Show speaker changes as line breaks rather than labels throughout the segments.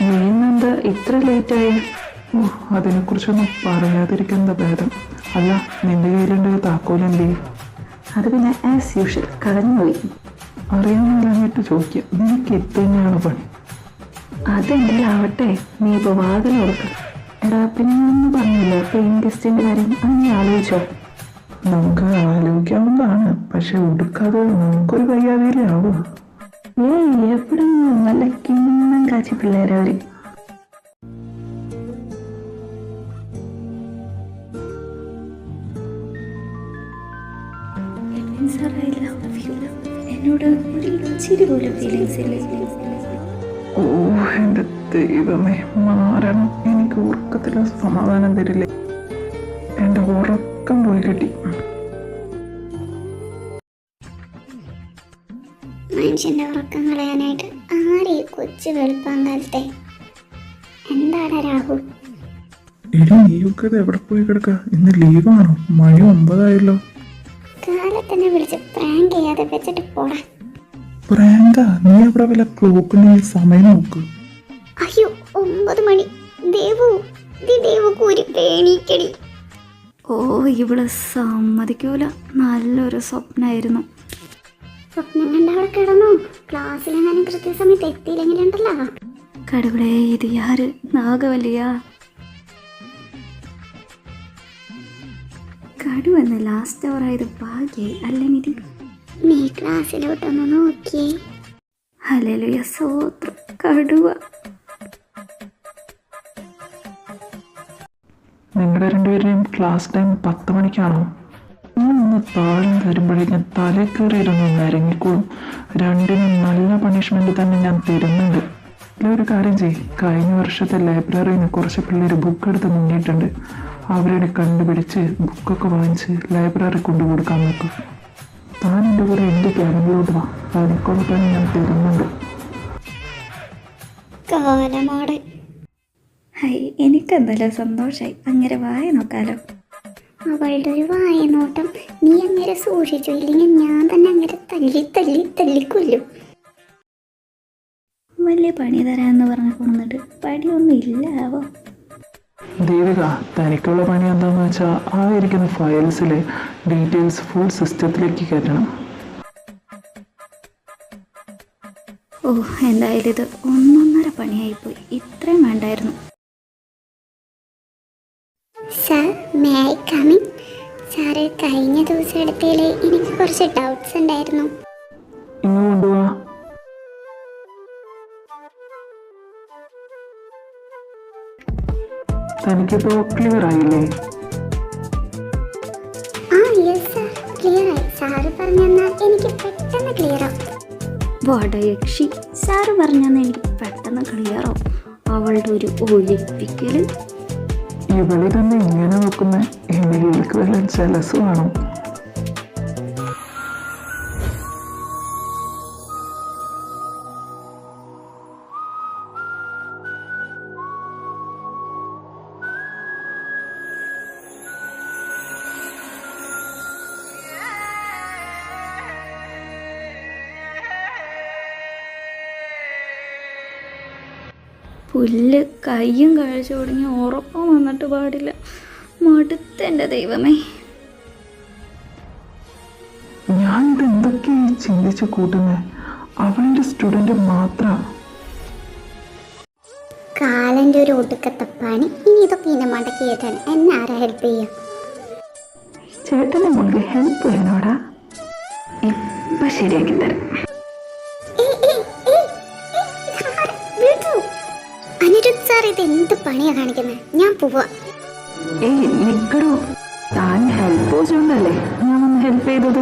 നീ ഇന്നെന്താ ഇത്ര ലേറ്റായി? ഓ, അതിനെക്കുറിച്ചൊന്നും പറയാതിരിക്കുന്ന ഭേദം. അല്ല, നിന്റെ കയ്യിലുണ്ട് താക്കോലെന്തേ?
അത് പിന്നെ ആസ് യൂഷ്വൽ കളഞ്ഞുപോയി.
അറിയാമെന്നിട്ട് ചോദിക്കുക, നിനക്ക് ഇത് തന്നെയാണ് പണി.
അതെന്തെങ്കിലും ആവട്ടെ, നീ ഇപ്പോൾ വാതിൽ കൊടുക്ക. എടാ, പിന്നെ ഒന്നും പറഞ്ഞില്ല പെയിൻ ഗസ്റ്റിൻ്റെ കാര്യം, അങ്ങനെ ആലോചിച്ചോ?
നമുക്ക് ആലോചിക്കാവുന്നതാണ്, പക്ഷെ ഉടുക്കാതെ നമുക്കൊരു വയ്യാതെയിലാവും.
എവിടെ നല്ല കിണ്ണം കാച്ചി പിള്ളേരവര്. എന്നോട് ഒരു ഇച്ചിരി പോലും ഫീലിങ്സ് ഇല്ല.
ഓ എൻ്റെ ദൈവമേ, മാരണം. എനിക്ക് ഉറക്കത്തിലും സമാധാനം തരില്ലേ. എൻ്റെ ഉറക്കം പോയി കിട്ടി.
മനുഷ്യൻ്റെ ഉറക്കം കളയാനായിട്ട് ആരെ കൊച്ചു വെളുപ്പാങ്കാലത്തെ. എന്താണ് രാഹുൽ?
ഇനി നീയൊക്കെ എവിടെ പോയി കിടക്ക? ഇന്ന് ലീവാണോ? മണി 9
കാലത്തന്നെ വിളിച്ച് പ്രാങ്ക് ചെയ്യാതെ വെച്ചിട്ട് പോടാ.
പ്രാങ്കാ? നീ അവിടെ വല്ല ക്ലോക്കിന് സമയം നോക്ക്.
അയ്യോ, 9 മണി. ദേവുക്ക് ഒരു പേണിക്കടി.
ഓ, ഇവിടെ സമ്മതിക്കൂല. നല്ലൊരു സ്വപ്നമായിരുന്നു.
സ്വപ്നം കണ്ട അവിടെ കിടന്നു. ക്ലാസ്സിലെങ്ങാനും കൃത്യസമയത്ത് എത്തിയില്ലെങ്കിലുണ്ടല്ലോ.
കടവിടെ ഇത് യാര്? നാഗവല്ലിയാ? കടുവന്ന് ലാസ്റ്റ് അവർ ആയത് ഭാഗ്യായി, അല്ലെങ്കിൽ
നീ ക്ലാസ്സിലോട്ടൊന്ന് നോക്കിയേ.
ഹല്ലേലൂയ, സ്തോത്രം. കടുവ.
നിങ്ങളുടെ രണ്ടുപേരുടെയും ക്ലാസ് ടൈം 10 മണിക്കാണോ? ഞാൻ ഒന്ന് താഴ്ന്നു തരുമ്പോഴേ ഞാൻ തലേ കയറിയിരുന്ന് ഇറങ്ങിക്കോളും. രണ്ടിനും നല്ല പണിഷ്മെന്റ് തന്നെ ഞാൻ തരുന്നുണ്ട്. ഒരു കാര്യം ചെയ്യും, കഴിഞ്ഞ വർഷത്തെ ലൈബ്രറിയിൽ നിന്ന് കുറച്ച് പിള്ളേർ ബുക്ക് എടുത്ത് മുങ്ങിയിട്ടുണ്ട്. അവരെ കണ്ടുപിടിച്ച് ബുക്കൊക്കെ വാങ്ങിച്ച് ലൈബ്രറി കൊണ്ടുകൊടുക്കാൻ നോക്കും. താൻ എൻ്റെ കൂടെ എൻ്റെ ക്യാബിനിലോട്ട് വാ, തനിക്കൊക്കെ ഞാൻ തരുന്നുണ്ട്.
കാലമാട്.
ഹൈ, എനിക്കെന്തായാലും സന്തോഷമായി. അങ്ങനെ വായ നോക്കാലോ.
അവളുടെ ഒരു വായ നോട്ടം നീ അങ്ങനെ സൂക്ഷിച്ചു, ഇല്ലെങ്കിൽ ഞാൻ തന്നെ അങ്ങനെ തല്ലിക്കൊല്ലും.
വലിയ പണി തരാമെന്ന് പറഞ്ഞു കൊണ്ടിട്ട് പണിയൊന്നും ഇല്ലാവോ?
ദേവിക, തനിക്കുള്ള പണി എന്താണെന്ന് വെച്ചാൽ ആ ഇരിക്കുന്ന ഫയൽസിലെ ഡീറ്റെയിൽസ് ഫുൾ സിസ്റ്റത്തിലേക്ക് കയറ്റണം.
ഓ, എന്തായാലും ഇത് 1.5 പണിയായിപ്പോയി. ഇത്രയും വേണ്ടായിരുന്നു.
Sir, may I come in? Sir കഴിഞ്ഞ ദിവസം എടുത്തതിൽ എനിക്ക് കുറച്ച് ഡൗട്ട്സ് ഉണ്ടായിരുന്നു.
ഇങ്ങ് കൊണ്ടുപോവാ. തനിക്കിപ്പോൾ ക്ലിയർ ആയില്ലേ?
യെസ് സാർ, ക്ലിയർ ആയി. സാറ് പറഞ്ഞെന്നാൽ എനിക്ക് പെട്ടെന്ന് ക്ലിയർ ആവും.
വടയക്ഷി. സാറ് പറഞ്ഞാൽ എനിക്ക് പെട്ടെന്ന് ക്ലിയറോ? അവളുടെ ഒരു ഒലിപ്പിക്കല്.
ഇവളി തന്നെ ഇങ്ങനെ നോക്കുന്ന എനിക്ക് വല്ല ജലസ് വേണം.
പുല്ല് കയ്യും കഴിച്ചു തുടങ്ങി ഉറക്കം വന്നിട്ട് പാടില്ല. മടുത്തെൻ്റെ ദൈവമേ.
ഞാനിത് എന്തൊക്കെയാ ചിന്തിച്ച് കൂട്ടുന്നത്? അവളുടെ സ്റ്റുഡൻറ് മാത്രം.
കാലൻ്റെ ഒരു ഒടുക്കത്തെ പണി. ഇനി ഇതൊക്കെ ഇന്നെ മടക്കി കയറ്റാൻ എന്നെ ആരാ ഹെൽപ്പ് ചെയ്യാം?
ചേട്ടനെ മോൾക്ക് ഹെൽപ്പ് വേണോടാ? ഇപ്പം ശരിയാക്കി തരാം.
അനിരുദ്ധ് സാർ, ഇത് എന്ത് പണിയാ കാണിക്കുന്നത്? ഞാൻ പോവാ.
ഏയ് നിക്കടോ, താൻ ഹെൽപ്പ് ചോദിച്ചോണ്ടല്ലേ ഞാൻ വന്ന് ഹെൽപ്പ് ചെയ്തത്.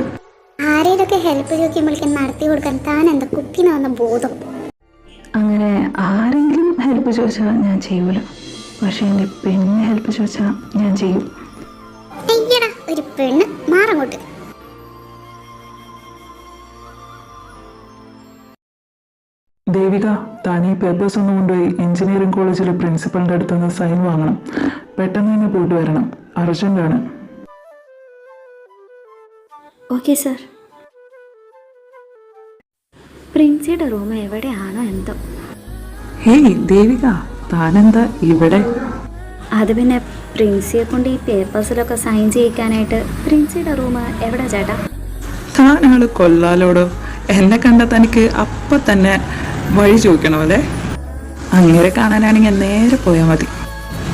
ആരേലൊക്കെ ഹെൽപ്പ് ചോദിക്കുമ്പോഴേക്കും നടത്തി കൊടുക്കാൻ താൻ എന്താ കുക്കിന് വന്ന ബോധം?
അങ്ങനെ ആരെങ്കിലും ഹെൽപ്പ് ചോദിച്ചാൽ ഞാൻ ചെയ്യൂല. പക്ഷെ എൻ്റെ പെണ്ണിനെ ഹെൽപ്പ് ചോദിച്ചാൽ ഞാൻ ചെയ്യും.
അയ്യടാ, ഒരു പെണ്ണ് മാറങ്ങോട്ട്.
ദേവിക, താൻ ഈ പേപ്പേഴ്സ് ഒന്ന് കൊണ്ടുപോയി എഞ്ചിനീയറിംഗ് കോളേജിലെ പ്രിൻസിപ്പലിൻ്റെ അടുത്ത് നിന്ന് സൈൻ വാങ്ങണം. പെട്ടെന്ന് തന്നെ പോയിട്ട് വരണം, അർജന്റാണ്.
Okay sir. പ്രിൻസിയുടെ റൂം എവിടെയാണോ എന്തോ. ഹേയ് ദേവിക, താനെന്താ ഇവിടെ?
അത് പിന്നെ പ്രിൻസിയെ കൊണ്ട് ഈ പേപ്പേഴ്സിലൊക്കെ സൈൻ ചെയ്യിക്കാനായിട്ട്. പ്രിൻസിയുടെ റൂം എവിടെ ചേട്ടാ?
താനാള് കൊല്ലാലോടോ. എന്നെ കണ്ട തനിക്ക് അപ്പം തന്നെ വഴി ചോദിക്കണോ അല്ലേ? അങ്ങനെ കാണാനാണെങ്കിൽ നേരെ പോയാൽ മതി.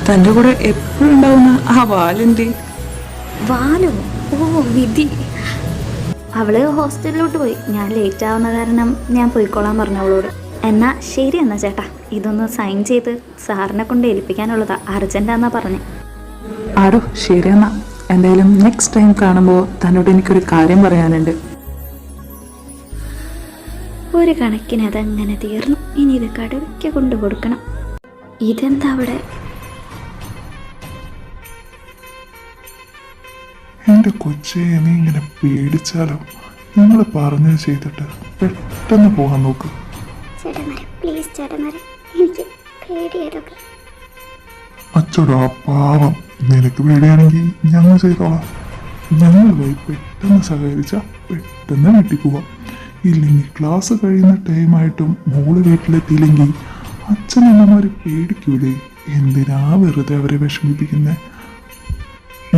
തൻ്റെ കൂടെ എപ്പോഴും ഉണ്ടാവുന്ന ആ വാലന്റി.
വാലോ? ഓ വിധി. അവള് ഹോസ്റ്റലിലോട്ട് പോയി. ഞാൻ ലേറ്റ് ആവുന്ന കാരണം ഞാൻ പോയിക്കോളാൻ പറഞ്ഞു അവളോട്. എന്നാ ശരി എന്നാ ചേട്ടാ, ഇതൊന്ന് സൈൻ ചെയ്ത് സാറിനെ കൊണ്ട് ഏൽപ്പിക്കാനുള്ളതാ, അർജന്റാന്നാ പറഞ്ഞു.
ആടോ ശരിയെന്നാ. എന്തായാലും നെക്സ്റ്റ് ടൈം കാണുമ്പോൾ തന്നോട് എനിക്കൊരു കാര്യം പറയാനുണ്ട്.
ഒരു കണക്കിന് അതങ്ങനെ തീർന്നു. ഇനി ഇത് കടുവയ്ക്ക് കൊണ്ടു കൊടുക്കണം. ഇതെന്താ അവിടെ?
എൻ്റെ കൊച്ചേ, നീ ഇങ്ങനെ പേടിച്ചാലോ? നിങ്ങൾ പറഞ്ഞത് ചെയ്തിട്ട് പെട്ടെന്ന് പോകാൻ നോക്ക്.
ചേട്ടന്മാരെ പ്ലീസ് ചേട്ടന്മാരെ, എനിക്ക് പേടിയതൊക്കെ.
അച്ചോടാ പാവം, നിനക്ക് പേടിയാണെങ്കിൽ ഞങ്ങൾ ചെയ്തോളാം. ഞങ്ങൾ പോയി പെട്ടെന്ന് സഹകരിച്ച പെട്ടെന്ന് വീട്ടിൽ പോവാം. ഇല്ലെങ്കിൽ ക്ലാസ് കഴിയുന്ന ടൈമായിട്ടും മോള് വീട്ടിലെത്തിയില്ലെങ്കിൽ അച്ഛനമ്മമാർ പേടിക്കൂലേ? എന്തിനാ വെറുതെ അവരെ വിഷമിപ്പിക്കുന്നേ?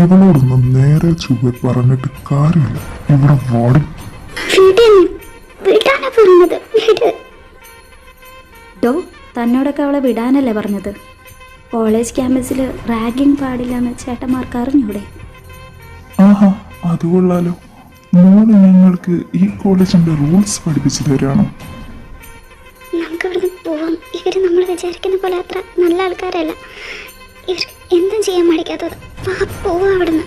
ഇവളോടൊന്നും നേരെ ചുവ പറഞ്ഞിട്ട് കാര്യമില്ല. ഇവിടെ വാടി
വീട്ടാണ് പറഞ്ഞത്. വീട്
ഡോ, തന്നോടൊക്കെ അവളെ വിടാനല്ലേ പറഞ്ഞത്? കോളേജ് ക്യാമ്പസിൽ റാഗിങ് പാടില്ലെന്ന് ചേട്ടന്മാർക്ക് അറിഞ്ഞൂടെ?
ആഹാ, അത് കൊള്ളാലോ. മോള് ഞങ്ങൾക്ക് ഈ കോളേജിന്റെ റൂൾസ് പഠിപ്പിച്ചു തരാണോ?
നമുക്ക് ഇവിടുന്ന് പോവാം. ഇവര് നമ്മൾ വിചാരിക്കുന്ന പോലെ അത്ര നല്ല ആൾക്കാരല്ല. ഇവർ എന്തും ചെയ്യാൻ മടിക്കാത്തത്. പോവാ അവിടുന്ന്.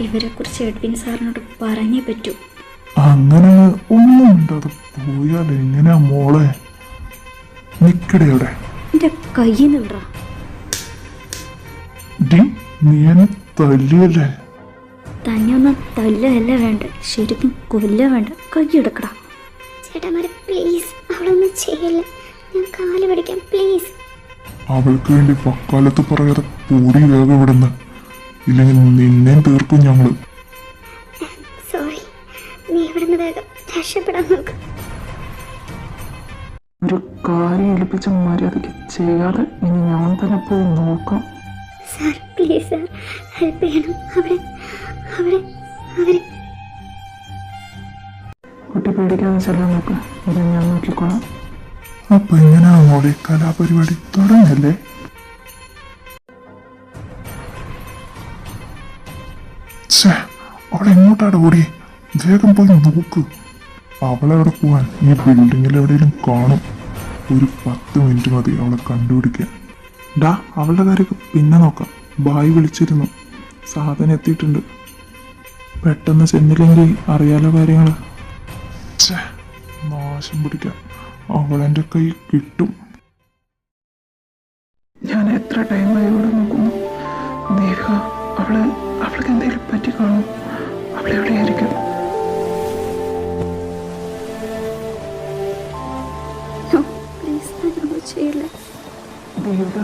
ഇവരെ കുറിച്ച് എഡ്വിൻ സാറിനോട് പറഞ്ഞേ പറ്റൂ.
അങ്ങനെ ഒന്നും ഉണ്ടാതെ പോയാൽ എങ്ങനെയാ മോളെ? നിക്കടയുടെ
എൻ്റെ കയ്യിൽ നിന്ന് വിടറാ.
ഡി, നീ എന്നെ തല്ലിയല്ലേ?
തന്നെ ഒന്നും തല്ലല്ല വേണ്ട, ശരിക്കും കൊല്ല വേണ്ട. കൈയെടുക്കടാ.
ചേട്ടന്മാരെ പ്ലീസ്, അവളൊന്നും ചെയ്യില്ല. ഞാൻ കാല് പിടിക്കാം പ്ലീസ്.
അവൾക്ക് വേണ്ടി വക്കാലത്ത് പറയാതെ പൂടി വേഗം ഇവിടുന്ന്, ഇല്ലെങ്കിൽ നിന്നെ തീർക്കും ഞങ്ങള്.
സോറി, നീ ഇവിടുന്ന് വേഗം രക്ഷപ്പെടാൻ നോക്ക്.
ഒരു കാര്യം ഏൽപ്പിച്ച മര്യാദയ്ക്ക് ചെയ്യാതെ ഇനി ഞാൻ തന്നെ പോയി നോക്കാം.
സാർ പ്ലീസ് സാർ, ഹെൽപ്പ് ചെയ്യണം. അവരെ അവരെ അവരെ
കുട്ടി പേടിക്കാതെ ചെല്ലാൻ നോക്ക്. ഇത് ഞാൻ നോക്കിക്കോളാം.
അപ്പൊ എങ്ങനെയാ മോളെ കലാപരിപാടി തുടങ്ങല്ലേ? അവളെ എങ്ങോട്ടാണ് ഓടി? വേഗം പോയി നോക്ക്. അവളെവിടെ പോവാൻ? ഈ ബിൽഡിങ്ങിൽ എവിടെയെങ്കിലും കാണും. ഒരു 10 മിനിറ്റ് മതി അവളെ കണ്ടുപിടിക്കാൻ.
ഡാ, അവളുടെ കാര്യമൊക്കെ പിന്നെ നോക്കാം. ബായി വിളിച്ചിരുന്നു, സാധനം എത്തിയിട്ടുണ്ട്. പെട്ടെന്ന് ചെന്നില്ലെങ്കിൽ അറിയാലോ കാര്യങ്ങൾ.
നാശം പിടിക്കാം, അവളെൻ്റെ കൈ കിട്ടും.
ഞാൻ എത്ര ടൈമായി ഇവിടെ നോക്കുന്നു. ദേവിക, അവൾക്ക് എന്തെങ്കിലും പറ്റി കാണും. അവളെവിടെയായിരിക്കും?
പ്ലീസ്, ചെയ്യില്ല.
ദേവിക,